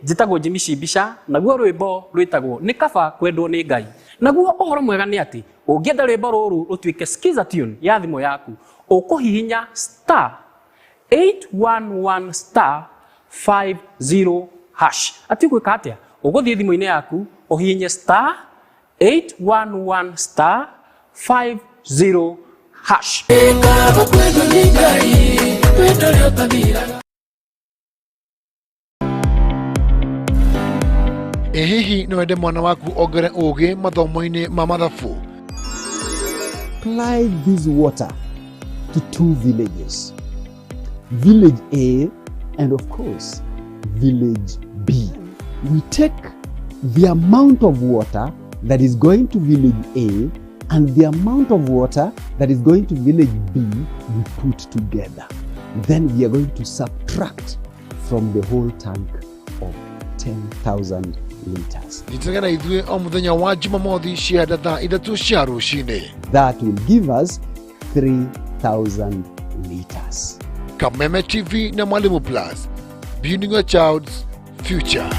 Njĩtagwo Jimmy Shibisha, naguo rwĩmbo rwĩtagwo nĩ kaba kwendwo nĩ Ngai. Naguo ũhoro mwega nĩ atĩ ũngĩenda rwĩmbo rũrũ rũtuĩke skiza tune ya thimũ yaku, ũkũhihinya *811*50#. Ati gwĩka atĩa? Ũgũthiĩ thimũ-inĩ yaku ũhihinye *811*50#. Hihi no wende mwana waku ogere ũgĩ mathomo-inĩ ma mathabu? Apply this water to 2 villages. Village A and of course, Village B. We take the amount of water that is going to Village A and the amount of water that is going to Village B, we put together. Then we are going to subtract from the whole tank of 10,000 liters. Nitagera ithue o muthenya wa Jumamothi cienda thaa ithatu cia rucini. That will give us 3,000 liters. Kameme TV na Mwalimu Plus, building a child's future.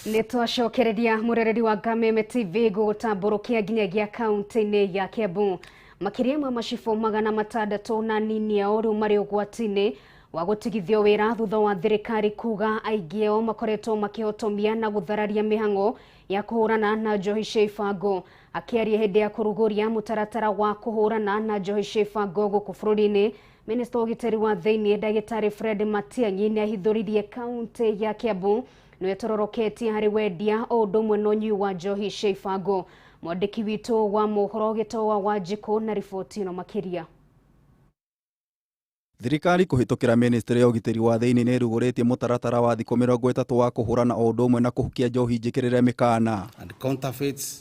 Nitwacokereria murereri wa Kameme TV gũgũtambũrũkia nginyagia kaunti-inĩ ya Kiambu. Makĩria ma macibũ 600 na nini ao rĩu marĩ ũgwati-inĩ wa gũtigithio wĩra thutha wa thirikari kuga aingĩ ao makoretwo makĩhotomia na gũthararia mĩhang'o ya kũhũrana na njohi cia ibango. Akĩaria hĩndĩ ya kũrugũria mũtaratara wa kũhũrana na njohi cia ibango gũkũ bũrũri-inĩ, Minista ũgitĩri wa thĩinĩ Ndagĩtarĩ Fred Matiang'i nĩahithũririe kaunti ya Kiambu nĩwe tororoketie harĩ wendia o ũndũ ũmwe na ũnyui wa njohi cia ibango. Mwandĩki witũ wa mohoro Gĩtoa wa Njikũ na riboti ĩno makĩria. Thirikari kũhĩtũkĩra Ministry ya ũgitĩri wa thĩinĩ nĩ ĩrugũrĩtie mũtaratara wa thikũ 30 wa kũhũrana o ũndũ ũmwe na kũhukia njohi njĩkĩrĩre mĩkana.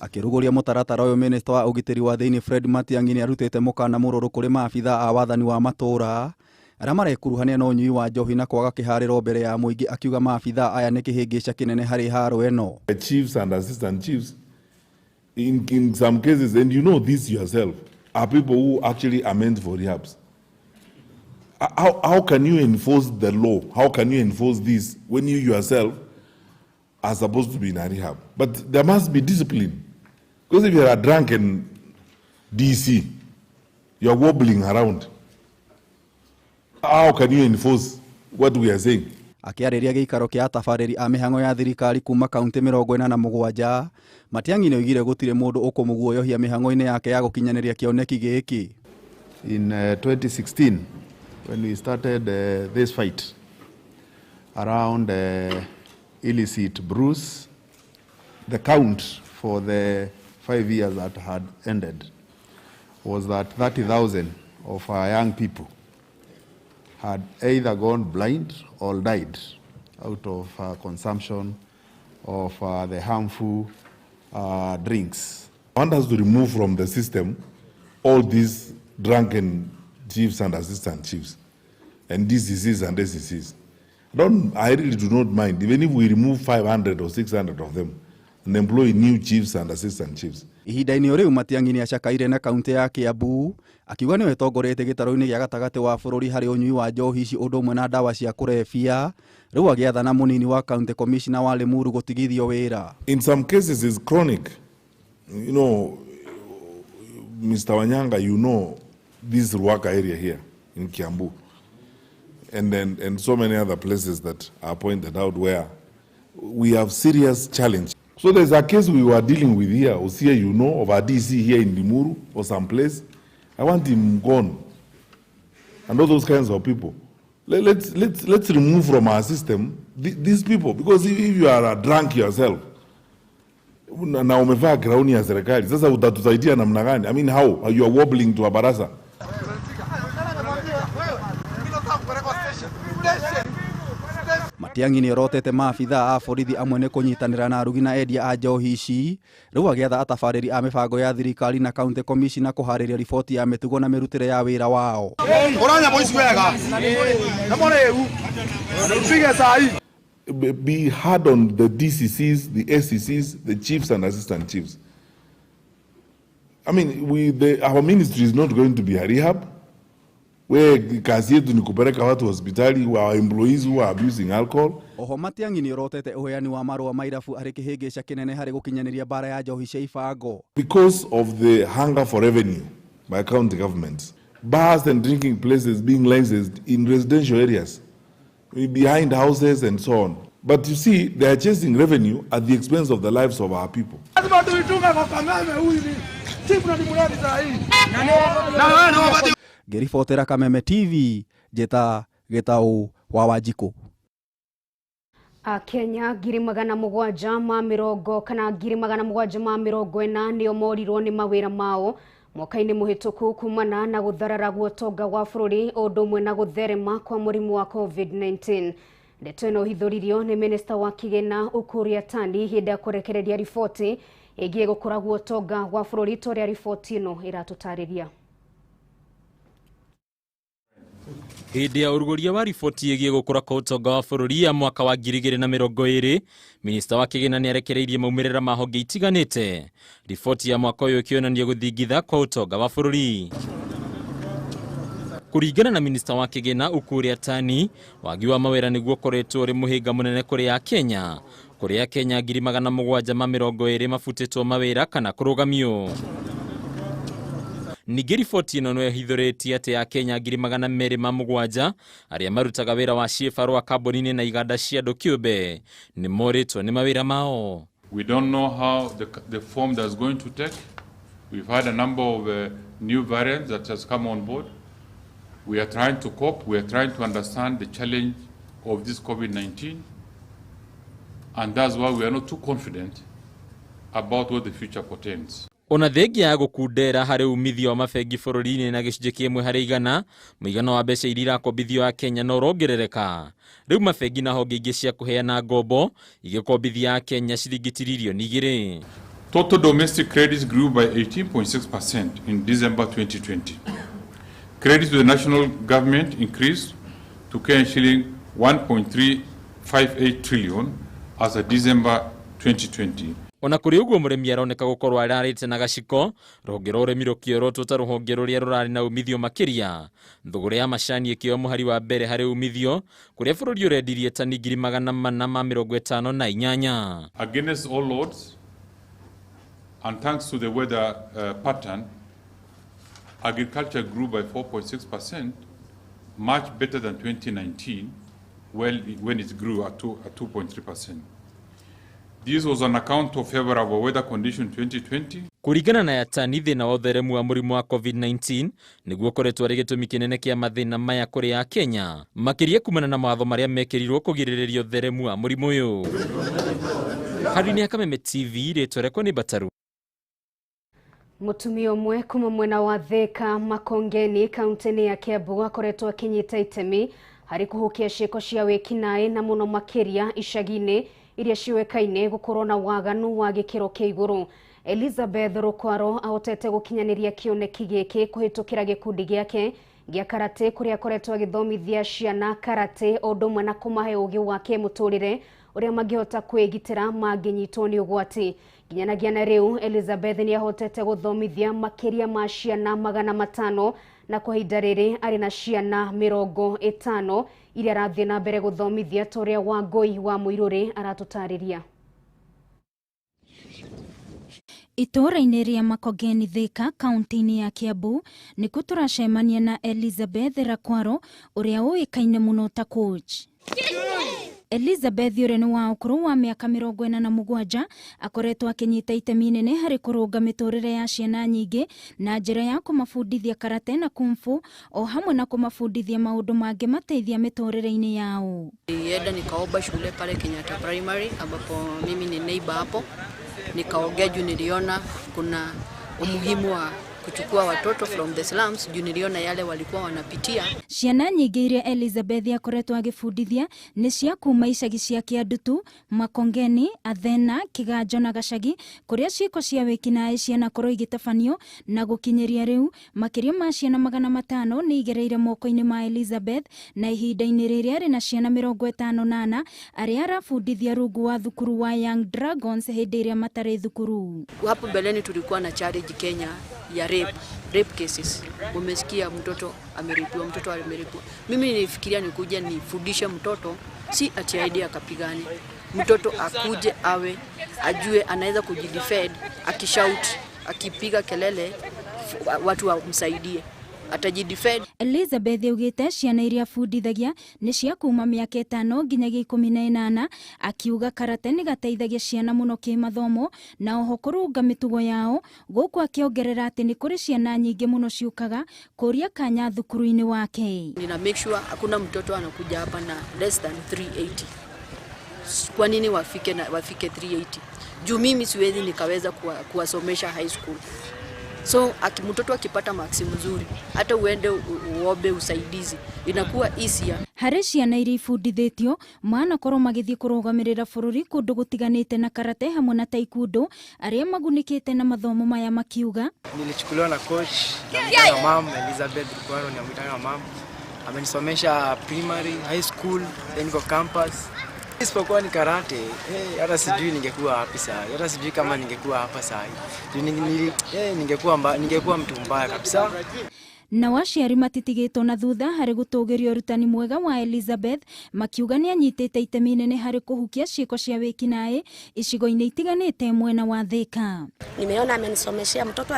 Akĩrugũria mũtaratara ũyũ, Minister wa ũgitĩri wa thĩinĩ Fred Matiang'i nĩarutĩte mũkana mũrũrũ kũrĩ maabitha a wathani wa matũũra arĩa marekuruhania na ũnyui wa njohi na kwaga kĩharĩro mbere ya mũingĩ, akiuga maabitha aya nĩ kĩhĩngĩca kĩnene harĩ haro ĩno. The chiefs and assistant chiefs in some cases, and you know this yourself, are people who actually are meant for rehabs. How can you enforce the law? How can you enforce this when you yourself are supposed to be in a rehab? But there must be discipline. Because if you are a drunken DC, you are wobbling around. How can you enforce what we are saying? Akĩarĩria gĩikaro kĩa atabarĩri a mĩhang'o ya thirikari kuma kaunti 47, Matiang'i nĩoigire gũtirĩ mũndũ ũkũmũguoyohia mĩhang'o-inĩ yake ya gũkinyanĩria kĩoneki gĩkĩ. In 2016, when we started this fight around illicit brews, the count for the 5 years that had ended was that 30,000 of our young people had either gone blind or died out of consumption of the harmful drinks. I want us to remove from the system all these drunken chiefs and assistant chiefs and DCCs and SCCs. I really do not mind, even if we remove 500 or 600 of them and employ new chiefs and assistant chiefs. Ihinda-inĩ rĩu Matiang'i nĩacakaire na kaunti ya Kiambu, akiuga nĩwe tongoretie gĩtarũ-inĩ gĩa gatagatĩ wa bũrũri harĩ ũnyui wa njohi ici ũndũ ũmwe na ndawa cia kũrebia, rĩu agĩathana mũnini wa county commissioner wa Limuru gũtigithio wĩra. In some cases it's chronic. You know, Mr. Wanyanga, you know this Ruaka area here in Kiambu and so many other places that are pointed out where we have serious challenge. So there's a case we were dealing with here, Osia, you know, of a DC here in Limuru or someplace. I want him gone. And all those kinds of people. Let's remove from our system these people, because if you are a drunk yourself, na umevaa crown ya serikali, sasa utatusaidia namna gani? I mean, how you are wobbling to a barasa? Matiang'i nĩorotete maabitha a borithi amwe nĩ kũnyitanĩra na arugi na endia a njohi ici, rĩu agĩatha atabarĩri a mĩbango ya thirikari na county commissioner kũharĩria riboti ya mĩtugo na mĩrutĩre ya wĩra wao. Be hard on the DCCs, the SCCs, the chiefs and assistant chiefs. I mean, our ministry is not going to be a rehab where kazi yetu ni kupeleka watu hospitali, our employees who are abusing alcohol. Oho Matiang'i nĩorotete ũheani wa marũa ma irabu arĩ kĩhĩngĩca kĩnene harĩ gũkinyanĩria bara ya njohi cia ibango. Because of the hunger for revenue by county governments, bars and drinking places being licensed in residential areas, behind houses and so on. But you see, they are chasing revenue at the expense of the lives of our people. Ngĩribotera Kameme TV, Njeta Gitau wa Wanjiku. Kenya ngiri magana mũgwanja ma mĩrongo kana ngiri magana mũgwanja ma mĩrongo ĩna nĩo morirwo nĩ mawĩra mao mwaka-inĩ mũhĩtũku kumana na gũtharara gwa ũtonga wa bũrũri o ũndũ ũmwe na gũtherema kwa mũrimũ wa COVID-19. Ndeto ĩno hithũririo nĩ Minista wa Kĩgĩna Ukur Yatani hĩndĩ ya kũrekereria riboti ĩgiĩ gũkũra gwa ũtonga wa bũrũri torĩa riboti ĩno ĩratũtarĩria. Hĩndĩ ya ũrugũria wa riboti ĩgiĩ gũkũra kwa ũtonga wa bũrũri ya mwaka wa 2020, Minista wa Kĩgĩna nĩarekereirie maumĩrĩra ma honge itiganĩte. Riboti ya mwaka ũyũ ĩkĩonania gũthingitha kwa ũtonga wa bũrũri. Kũringana na Minista wa Kĩgĩna Ukur Yatani, wagi wa mawĩra nĩguo ũkoretwo ũrĩ mũhĩnga mũnene kũrĩ Akenya, kũrĩ Akenya 720,000 mabutĩtwo mawĩra kana kũrũgamio. Ningĩ riboti ĩno no ĩhithũrĩtie atĩ Akenya 207,000 arĩa marutaga wĩra wa ciĩbarũa kambuni-inĩ na iganda cia andũ kĩũmbe nĩ morĩtwo nĩ mawĩra mao. We don't know how the form that's going to take. We've had a number of new variants that has come on board. We are trying to cope. We are trying to understand the challenge of this COVID-19. And that's why we are not too confident about what the future portends. Ona thengia ya gũkundera harĩ umithio wa mabengi bũrũri-inĩ na gĩcunjĩ kĩmwe harĩ igana, mũigana wa mbeca iria irakombithio Akenya no ũrongerereka. Rĩu mabengi na honge ingĩ cia kũheana ngombo igĩkombithia Akenya ciringi tiririoni 2. Total domestic credits grew by 18.6% in December 2020. Credits to the national government increased to shilling 1.358 trillion as of December 2020. Ona kũrĩ ũguo mũrĩmi aroneka gũkorwo ararĩte na gaciko, rũhonge rwa ũrĩmi rũkĩorotwo ta rũhonge rũrĩa rũrarĩ na umithio makĩria. Thogora ya macani ĩkĩoya mũhari wa mbere harĩ umithio, kũrĩa bũrũri ũrendirie tani 458. Against all odds, and thanks to the weather pattern, agriculture grew by 4.6%, much better than 2019, when it grew at 2.3%. This was on account of favorable weather condition 2020. Kũringana na Yatani, thĩna wa ũtheremu wa mũrimũ wa COVID-19 nĩguo ũkoretwo arĩ gĩtũmi kĩnene kĩa mathĩna maya kũrĩ Akenya, makĩria kumana na mawatho marĩa mekĩrirwo kũgirĩrĩria ũtheremu wa mũrimũ ũyũ. Harĩ-inĩ ya Kameme TV, rĩtwa rĩakwa nĩ Bataru. Mũtumia ũmwe kuma mwena wa Thika Makongeni kaunti-inĩ ya Kiambu akoretwo akĩnyita itemi harĩ kũhukia ciĩko cia wĩkinaĩ na mũno makĩria icagi-inĩ iria ciũĩkaine gũkorwo na waganu wa gĩkĩro kĩa igũrũ. Elizabeth Rukwaro ahotete gũkinyanĩria kĩoneki gĩkĩ kũhĩtũkĩra gĩkundi gĩake gĩa karate kũrĩa akoretwo agĩthomithia ciana karate o ũndũ ũmwe na kũmahe ũgĩ wa kĩmũtũrĩre ũrĩa mangĩhota kwĩgitĩra mangĩnyitwo nĩ ũgwati. Nginyanagia na rĩu Elizabeth nĩ ahotete gũthomithia makĩria ma ciana 500 na kwa ihinda rĩrĩ arĩ na ciana 50 iria arathiĩ na mbere gũthomithia ta ũrĩa Wangũi wa Mũirũrĩ aratũtarĩria. Itũra-inĩ rĩa Makongeni Thika kaunti-inĩ ya Kiambu nĩkuo tũracemania na Elizabeth Rukwaro ũrĩa ũĩkaine mũno ta coach. Elizabeth ũrĩa nĩ wa ũkũrũ wa mĩaka 47 akoretwo akĩnyita itemi inene harĩ kũrũnga mĩtũrĩre ya ciana nyingĩ na njĩra ya kũmabundithia karate na kumfu o hamwe na kũmabundithia maũndũ mangĩ mateithia mĩtũrĩre-inĩ yao. Nilienda nikaomba shule pale Kenyatta Primary ambapo mimi ni neighbor hapo. Nikaongea juu niliona kuna umuhimu wa kuchukua watoto from the slums juu niliona yale walikuwa wanapitia. Ciana nyingĩ iria Elizabeth akoretwo agĩbundithia nĩ cia kuma icagi cia Kĩandutu, Makongeni, Athena, Kĩganjo na Gacagi kũrĩa ciĩko cia wĩkinaĩ cianakorwo igĩtabanio na gũkinyĩria rĩu makĩria ma ciana 500 nĩ igereire moko-inĩ ma Elizabeth na ihinda-inĩ rĩrĩa arĩ na ciana 58 arĩa arabundithia rungu wa thukuru wa Young Dragons hĩndĩ ĩrĩa matarĩ thukuru. Hapo mbeleni tulikuwa na challenge Kenya ya rape cases. Umesikia mtoto ameripiwa, mtoto ameripiwa. Mimi nilifikiria nikuja nifundishe mtoto si ati aide akapigane. Mtoto akuje awe ajue anaweza kujidefend, akishout, akipiga kelele watu wamsaidie. atajidefend. Elizabeth ugite ciana iria fundithagia ni cia kuma miaka 5 nginyagia 18, akiuga karate ni gateithagia ciana muno kimathomo na oho kurunga mitugo yao, guku akiongerera ati ni kuri ciana nyingi muno ciukaga kuria kanya thukuru-ini wake. Nina make sure hakuna mtoto anakuja hapa na less than 380. Kwa nini wafike 380? Juu mimi siwezi nikaweza kuwasomesha high school. So mtoto akipata maksi mzuri, hata uende uombe usaidizi, inakuwa easier. Hari ciana iria ifundithitio mwana korwo magithii kurugamirira bururi kundu gutiganite na karate hamwe na taekwondo, aria magunikite na mathomo maya makiuga. Nilichukuliwa na coach na mama Elizabeth Kwaro, ni amwitana mama. Amenisomesha primary, high school, then go campus. Isipokuwa ni karate, hata sijui ningekuwa hapa sasa. Hata sijui kama ningekuwa hapa sasa. Ningekuwa mtu mbaya kabisa. Na waciari matitigitwo na thutha hari gutugiria urutani mwega wa Elizabeth, makiuga ni anyitite itemi nene hari kuhukia ciiko cia wikinae icigo-ini itiganite mwena wa Thika. Nimeona amenisomeshia, mtoto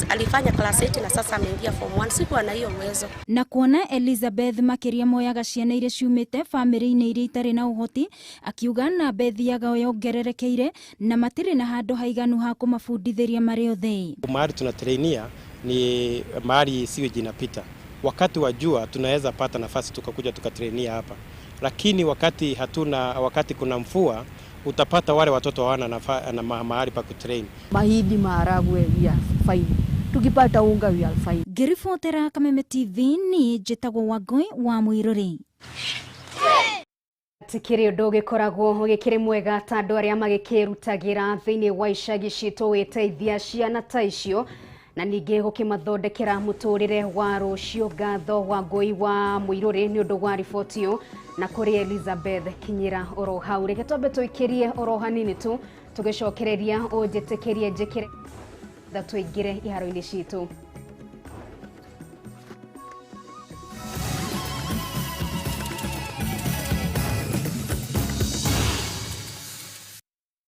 alifanya class 8 na sasa ameingia form 1. Sikuwa na hiyo uwezo. Na kuona Elizabeth makiria moyaga ciana iria ciumite family-ini iria itari na uhoti, akiuga na bethiaga yongererekeire na matiri na handu haiganu ha kumafundithiria mari othe. Mahali tunatrainia ni mahali sewage inapita. Wakati wa jua tunaweza pata nafasi tukakuja tukatrainia hapa, lakini wakati kuna mvua utapata wale watoto hawana na mahali pa kutrain. Mahindi, maharagwe ya fine, tukipata unga ya fine. Ngiribotera Kameme TV ni njitagwo Wangui wa Muiruri. Tikiri undu gikoragwo ugikiri mwega ta andu aria magikirutagira thiini wa icagi citu witeithia ciana ta icio na ningi gukimathondekera muturire wa rucio. Ngatho Wangui wa Muiruri ni undu wa riboti iyo, na kuri Elizabeth kinyira oro hau. Reke twambe tuikirie oro hanini tu tugicokereria unjitikirie njikire da tuingire iharo-ini citu.